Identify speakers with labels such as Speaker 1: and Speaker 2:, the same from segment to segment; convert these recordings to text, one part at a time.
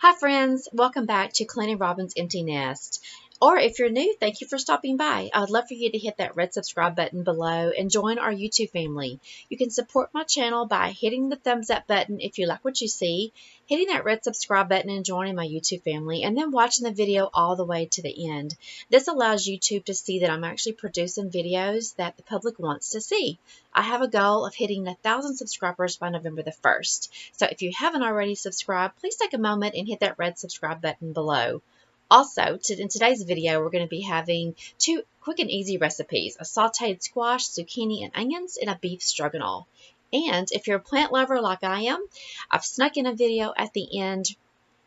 Speaker 1: Hi friends, welcome back to Cleaning Robin's Empty Nest. Or if you're new, thank you for stopping by. I would love for you to hit that red subscribe button below and join our YouTube family. You can support my channel by hitting the thumbs up button if you like what you see, hitting that red subscribe button and joining my YouTube family, and then watching the video all the way to the end. This allows YouTube to see that I'm actually producing videos that the public wants to see. I have a goal of hitting 1,000 subscribers by November the 1st. So if you haven't already subscribed, please take a moment and hit that red subscribe button below. Also, in today's video, we're going to be having two quick and easy recipes, a sauteed squash, zucchini, and onions, and a beef stroganoff. And if you're a plant lover like I am, I've snuck in a video at the end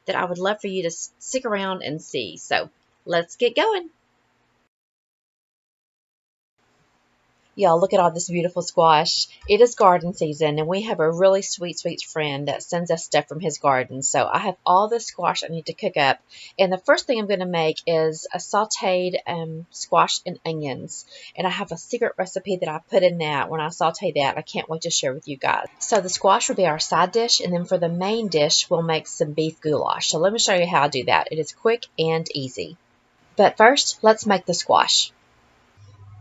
Speaker 1: that I would love for you to stick around and see. So let's get going. Y'all, look at all this beautiful squash. It is garden season, and we have a really sweet friend that sends us stuff from his garden. So I have all this squash I need to cook up. And the first thing I'm going to make is a sauteed squash and onions. And I have a secret recipe that I put in that when I saute that. I can't wait to share with you guys. So the squash will be our side dish, and then for the main dish, we'll make some beef goulash. So let me show you how I do that. It is quick and easy. But first, let's make the squash.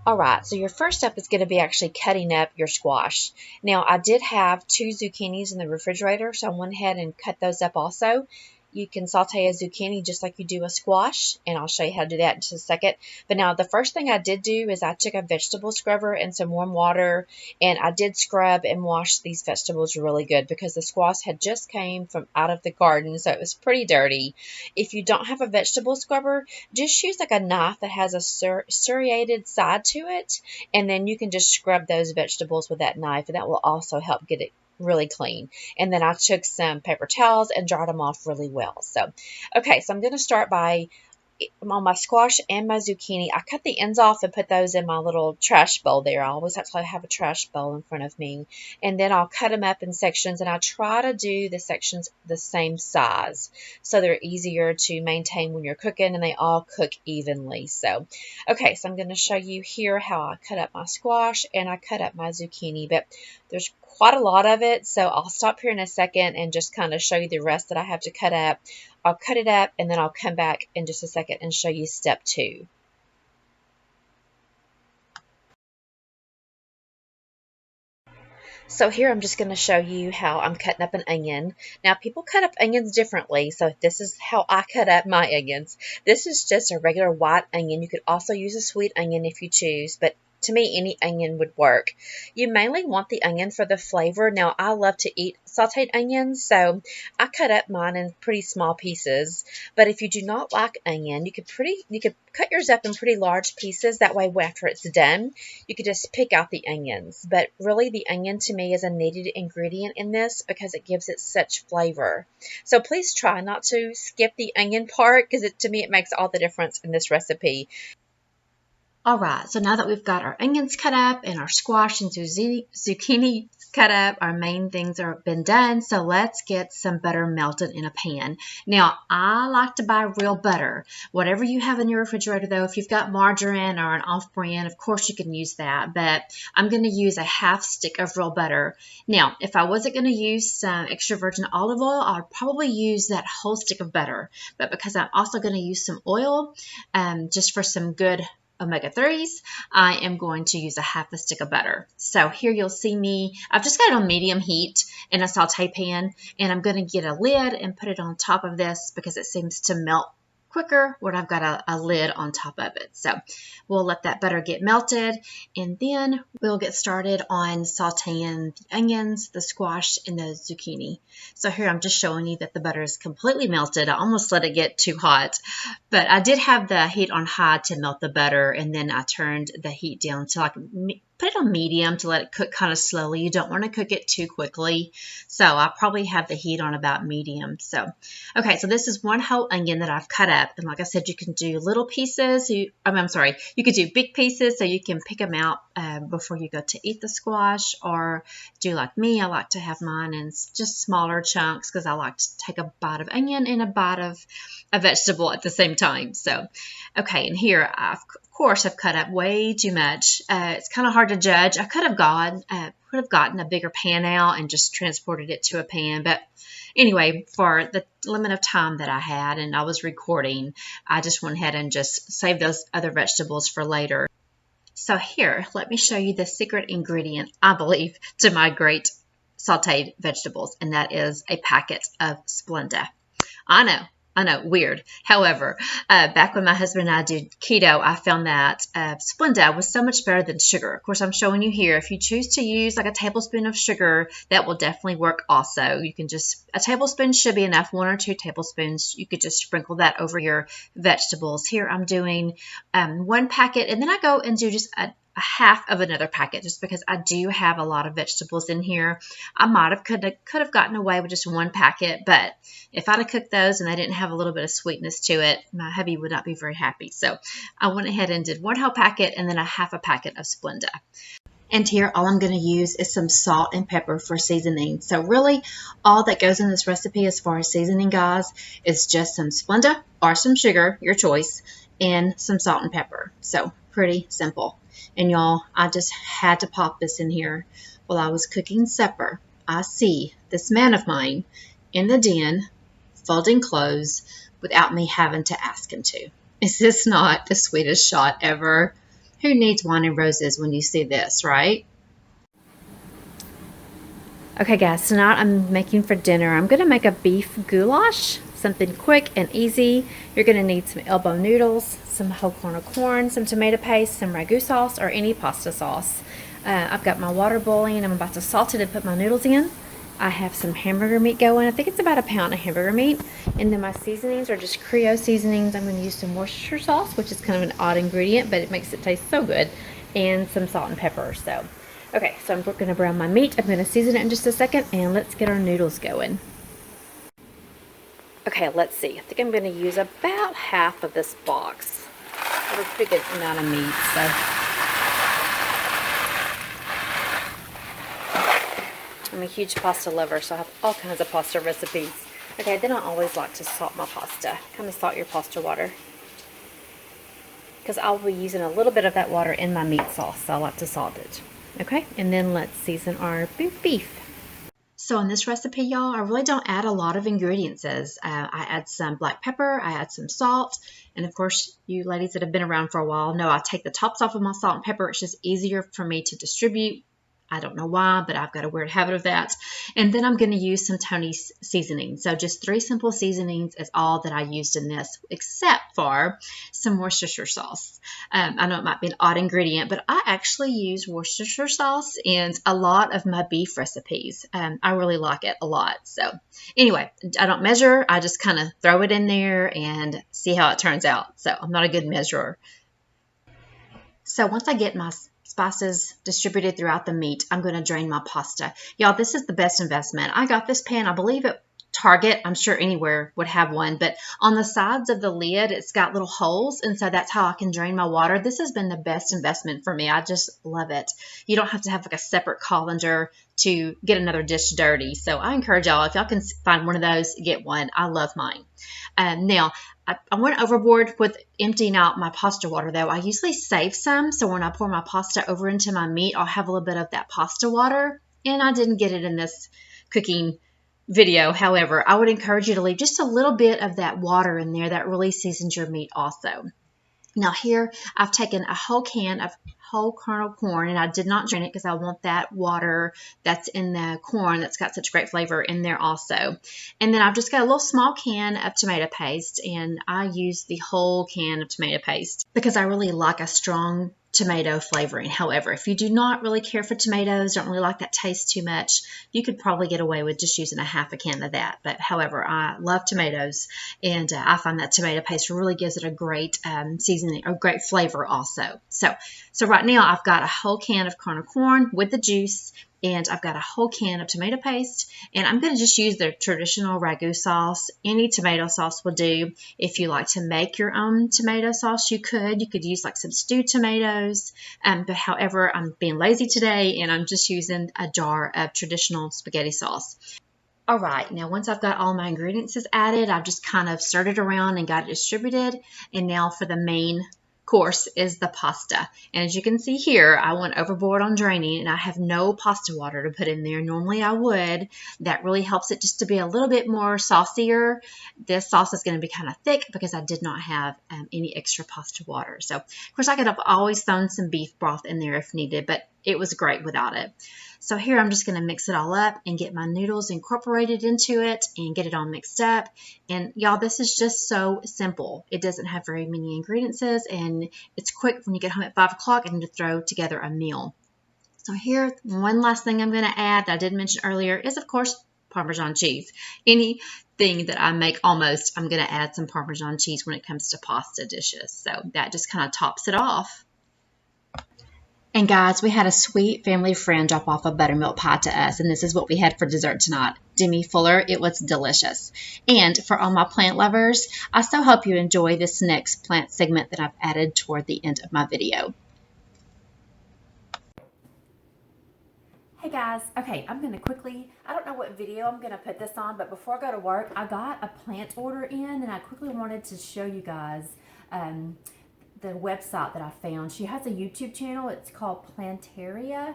Speaker 1: Alright, so your first step is going to be actually cutting up your squash. Now, I did have 2 zucchinis in the refrigerator, so I went ahead and cut those up also. You can saute a zucchini just like you do a squash, and I'll show you how to do that in just a second. But now, the first thing I did do is I took a vegetable scrubber and some warm water, and I did scrub and wash these vegetables really good because the squash had just came from out of the garden, so it was pretty dirty. If you don't have a vegetable scrubber, just use like a knife that has a serrated side to it, and then you can just scrub those vegetables with that knife, and that will also help get it really clean. And then I took some paper towels and dried them off really well. So, okay, so I'm going to start by on my squash and my zucchini. I cut the ends off and put those in my little trash bowl there. I always actually have a trash bowl in front of me. And then I'll cut them up in sections, and I try to do the sections the same size so they're easier to maintain when you're cooking and they all cook evenly. So, okay, so I'm going to show you here how I cut up my squash and I cut up my zucchini, but there's quite a lot of it, so I'll stop here in a second and just kind of show you the rest that I have to cut up. I'll cut it up, and then I'll come back in just a second and show you step 2. So here I'm just going to show you how I'm cutting up an onion. Now, people cut up onions differently, so this is how I cut up my onions. This is just a regular white onion. You could also use a sweet onion if you choose, but to me, any onion would work. You mainly want the onion for the flavor. Now, I love to eat sauteed onions, so I cut up mine in pretty small pieces. But if you do not like onion, you could cut yours up in pretty large pieces. That way, after it's done, you could just pick out the onions. But really, the onion to me is a needed ingredient in this because it gives it such flavor. So please try not to skip the onion part because to me, it makes all the difference in this recipe. Alright, so now that we've got our onions cut up and our squash and zucchini cut up, our main things are been done, so let's get some butter melted in a pan. Now, I like to buy real butter. Whatever you have in your refrigerator, though, if you've got margarine or an off-brand, of course you can use that, but I'm going to use a half stick of real butter. Now, if I wasn't going to use some extra virgin olive oil, I'd probably use that whole stick of butter, but because I'm also going to use some oil, just for some good omega-3s, I am going to use a half a stick of butter. So here you'll see me, I've just got it on medium heat in a saute pan, and I'm going to get a lid and put it on top of this because it seems to melt quicker when I've got a lid on top of it. So we'll let that butter get melted, and then we'll get started on sauteing the onions, the squash, and the zucchini. So here I'm just showing you that the butter is completely melted. I almost let it get too hot, but I did have the heat on high to melt the butter, and then I turned the heat down to put it on medium to let it cook kind of slowly. You don't want to cook it too quickly. So I probably have the heat on about medium. So, okay, so this is one whole onion that I've cut up. And like I said, you can do little pieces. I'm sorry, you could do big pieces so you can pick them out before you go to eat the squash, or do like me. I like to have mine in just smaller chunks because I like to take a bite of onion and a bite of a vegetable at the same time. So, okay, and here of course I've cut up way too much. It's kind of hard to judge. I could have gotten a bigger pan out and just transported it to a pan, but anyway, for the limit of time that I had and I was recording, I just went ahead and just saved those other vegetables for later. So here, let me show you the secret ingredient, I believe, to my great sauteed vegetables, and that is a packet of Splenda. I know, weird. However, back when my husband and I did keto, I found that Splenda was so much better than sugar. Of course, I'm showing you here. If you choose to use like a tablespoon of sugar, that will definitely work also. You can just, a tablespoon should be enough, 1 or 2 tablespoons. You could just sprinkle that over your vegetables. Here I'm doing 1 packet, and then I go and do just a half of another packet just because I do have a lot of vegetables in here. I might have could have gotten away with just 1 packet, but if I'd have cooked those and they didn't have a little bit of sweetness to it, my hubby would not be very happy. So I went ahead and did 1 whole packet and then a half a packet of Splenda. And here all I'm going to use is some salt and pepper for seasoning. So really all that goes in this recipe as far as seasoning, guys, is just some Splenda or some sugar, your choice, and some salt and pepper. So pretty simple. And y'all, I just had to pop this in here. While I was cooking supper, I see this man of mine in the den folding clothes without me having to ask him to. Is this not the sweetest shot ever? Who needs wine and roses when you see this, right? Okay guys, tonight I'm making for dinner. I'm going to make a beef goulash, something quick and easy. You're going to need some elbow noodles, some whole kernel corn, some tomato paste, some ragu sauce or any pasta sauce. I've got my water boiling. I'm about to salt it and put my noodles in. I have some hamburger meat going. I think it's about 1 pound of hamburger meat. And then my seasonings are just Creole seasonings. I'm going to use some Worcestershire sauce, which is kind of an odd ingredient, but it makes it taste so good, and some salt and pepper. So, okay, so I'm going to brown my meat. I'm going to season it in just a second, and let's get our noodles going. Okay, let's see. I think I'm going to use about half of this box. That's a pretty good amount of meat, so. I'm a huge pasta lover, so I have all kinds of pasta recipes. Okay, then I always like to salt my pasta. Kind of salt your pasta water, because I'll be using a little bit of that water in my meat sauce, so I like to salt it. Okay, and then let's season our beef. So in this recipe, y'all, I really don't add a lot of ingredients. I add some black pepper, I add some salt, and of course, you ladies that have been around for a while know I take the tops off of my salt and pepper. It's just easier for me to distribute. I don't know why, but I've got a weird habit of that. And then I'm going to use some Tony's seasoning. So just 3 simple seasonings is all that I used in this, except for some Worcestershire sauce. I know it might be an odd ingredient, but I actually use Worcestershire sauce in a lot of my beef recipes. I really like it a lot. So anyway, I don't measure. I just kind of throw it in there and see how it turns out. So I'm not a good measurer. So once I get my spices distributed throughout the meat, I'm going to drain my pasta. Y'all, this is the best investment. I got this pan, I believe at Target. I'm sure anywhere would have one, but on the sides of the lid, it's got little holes, and so that's how I can drain my water. This has been the best investment for me. I just love it. You don't have to have like a separate colander to get another dish dirty. So I encourage y'all, if y'all can find one of those, get one. I love mine. Now, I went overboard with emptying out my pasta water, though. I usually save some, so when I pour my pasta over into my meat, I'll have a little bit of that pasta water, and I didn't get it in this cooking video. However, I would encourage you to leave just a little bit of that water in there. That really seasons your meat also. Now here, I've taken a whole can of whole kernel corn, and I did not drain it because I want that water that's in the corn that's got such great flavor in there also. And then I've just got a little small can of tomato paste, and I use the whole can of tomato paste because I really like a strong tomato flavoring. However, if you do not really care for tomatoes, don't really like that taste too much, you could probably get away with just using a half a can of that. But however, I love tomatoes, and I find that tomato paste really gives it a great seasoning, a great flavor also. So right now I've got a whole can of kernel corn with the juice, and I've got a whole can of tomato paste, and I'm going to just use the traditional ragu sauce. Any tomato sauce will do. If you like to make your own tomato sauce, you could use like some stewed tomatoes, but however, I'm being lazy today, and I'm just using a jar of traditional spaghetti sauce. All right, now once I've got all my ingredients added, I've just kind of stirred it around and got it distributed, and now for the main course, is the pasta. And as you can see here, I went overboard on draining, and I have no pasta water to put in there. Normally I would. That really helps it just to be a little bit more saucier. This sauce is going to be kind of thick because I did not have any extra pasta water. So, of course, I could have always thrown some beef broth in there if needed, but it was great without it. So here I'm just going to mix it all up and get my noodles incorporated into it and get it all mixed up. And y'all, this is just so simple. It doesn't have very many ingredients, and it's quick when you get home at 5 o'clock and to throw together a meal. So here, one last thing I'm going to add that I did mention earlier is, of course, Parmesan cheese. Anything that I make almost, I'm going to add some Parmesan cheese when it comes to pasta dishes. So that just kind of tops it off. And guys, we had a sweet family friend drop off a buttermilk pie to us, and this is what we had for dessert tonight. Demi Fuller, it was delicious. And for all my plant lovers, I so hope you enjoy this next plant segment that I've added toward the end of my video.
Speaker 2: Hey guys, okay, I'm going to quickly, I don't know what video I'm going to put this on, but before I go to work, I got a plant order in, and I quickly wanted to show you guys the website that I found. She has a YouTube channel. It's called Plantaria,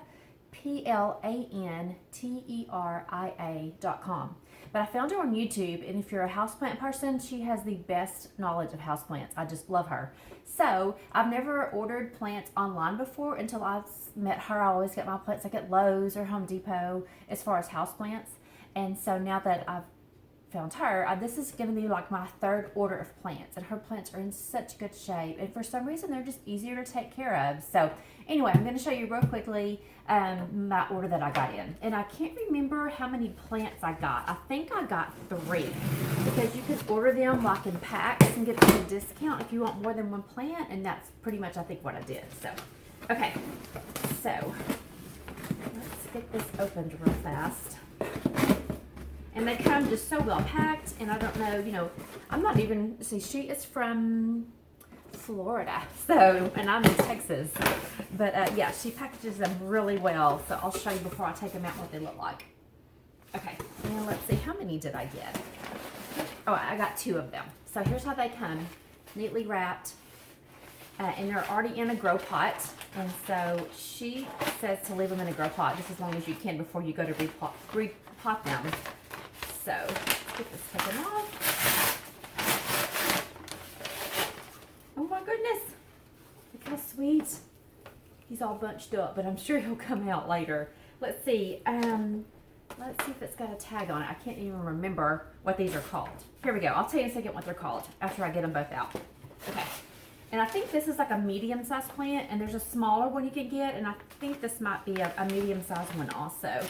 Speaker 2: PLANTERIA.com. But I found her on YouTube, and if you're a houseplant person, she has the best knowledge of houseplants. I just love her. So I've never ordered plants online before until I've met her. I always get my plants like at Lowe's or Home Depot as far as houseplants. And so now that I've found her, this is going to be like my third order of plants, and her plants are in such good shape, and for some reason they're just easier to take care of. So anyway, I'm going to show you real quickly my order that I got in, and I can't remember how many plants I got. I think I got 3, because you could order them like in packs and get them a discount if you want more than one plant, and that's pretty much I think what I did. So okay, so let's get this opened real fast. And they come just so well packed, and I don't know, you know, I'm not even, see, she is from Florida, so, and I'm in Texas, but yeah, she packages them really well, so I'll show you before I take them out what they look like. Okay, and let's see, how many did I get? Oh, I got 2 of them. So here's how they come, neatly wrapped, and they're already in a grow pot, and so she says to leave them in a grow pot just as long as you can before you go to repot them. So let's get this taken off. Oh my goodness, look how sweet. He's all bunched up, but I'm sure he'll come out later. Let's see if it's got a tag on it. I can't even remember what these are called. Here we go. I'll tell you in a second what they're called after I get them both out. Okay. And I think this is like a medium-sized plant, and there's a smaller one you can get, and I think this might be a medium-sized one also.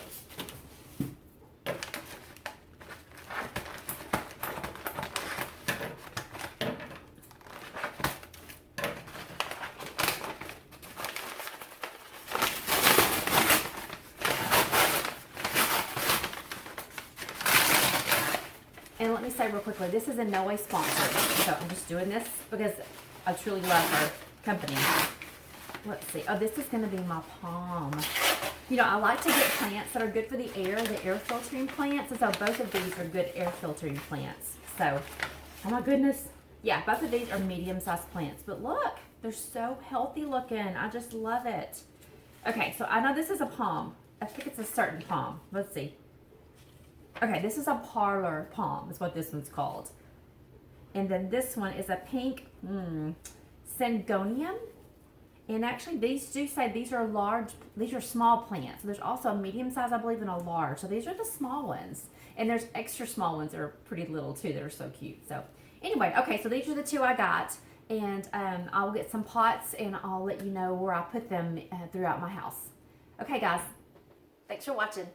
Speaker 2: And let me say real quickly, this is in no way sponsored, so I'm just doing this because I truly love her company. Let's see. Oh, this is going to be my palm. You know, I like to get plants that are good for the air filtering plants, and so both of these are good air filtering plants. So, oh my goodness. Yeah, both of these are medium-sized plants, but look, they're so healthy looking. I just love it. Okay, so I know this is a palm. I think it's a certain palm. Let's see. Okay, this is a parlor palm, is what this one's called. And then this one is a pink Syngonium. And actually, these do say these are large, these are small plants. There's also a medium size, I believe, and a large. So these are the small ones. And there's extra small ones that are pretty little too. They're so cute. So anyway, okay, so these are the 2 I got. And I'll get some pots, and I'll let you know where I put them throughout my house. Okay, guys, thanks for watching.